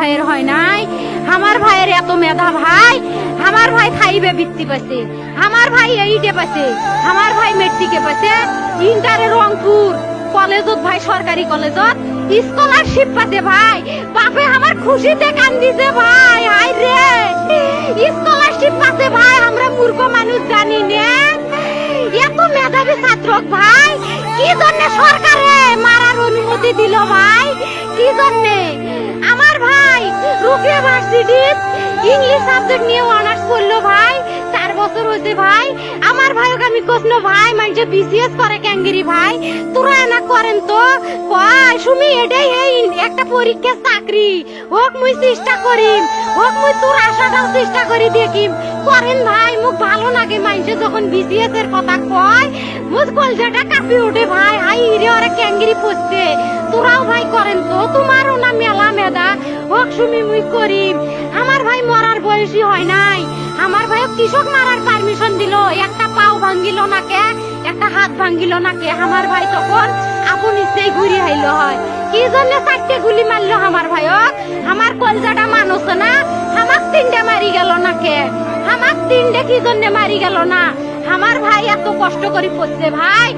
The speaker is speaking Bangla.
ভাইয়ের হয় নাই। আমার ভাইয়ের এত মেধা ভাই, আমার ভাই খাইবে বৃত্তি পাইছে, আমার ভাই এইটে পাইছে, আমার ভাই মেট্রিকে পাইছে, ইন্টারে রংপুর কলেজত ভাই, সরকারি কলেজত স্কলারশিপ পাতে ভাই। বাপে আমার খুশিতে কান্দিছে ভাই, হাই রে স্কলারশিপ পাতে ভাই। আমরা মূর্খ মানুষ জানি না এত মেধাবী ছাত্র ভাই কি জন্য সরকারে মারার অনুমতি দিল ভাই, কি জন্য? আমার ভাই রুকিয়া ভার্সিটি ইংলিশ সাবজেক্ট নিয়ে অনার্স করলো ভাই, 4 বছর হয়েছে ভাই। আমার ভাইকে আমি কইনো ভাই মানে বিসিএস করে ক্যাঙ্গেরি ভাই, তোরা না করেন তো কয় সুমি এটাই এই একটা পরীক্ষা চাকরি হোক, মুই চেষ্টা করিম, হোক মুই তোর আশাটাও চেষ্টা করি দেখিম। করেন ভাই, মুখ ভালো লাগে মানুষে যখন বিসিএস এর কথা কয়, মুখ কলজাটা কাঁপি ওঠে ভাই। হাই রে ওরা ক্যাঙ্গেরি পড়ছে, তোরাও ভাই করেন তো, তোমারও না মেলা মেধা, হোক সুমি মুই করিম। আমার ভাই মরার বয়সী হয় নাই, আমার ভাই কৃষক মারার পারমিশন দিল, একটা পাও ভাঙ্গিল না কে, একটা হাত ভাঙ্গিল না কে। আমার ভাই তখন আপন ইচ্ছেই ঘুরি আইল হয়, কি জন্য 4টে গুলি মারলো আমার ভাইক? আমার কলজাটা মানুষ না, আমার 3টে মারি গেল না কে? আমার 3টে কি জন্য মারি গেল না? আমার ভাই এত কষ্ট করে পড়ছে ভাই।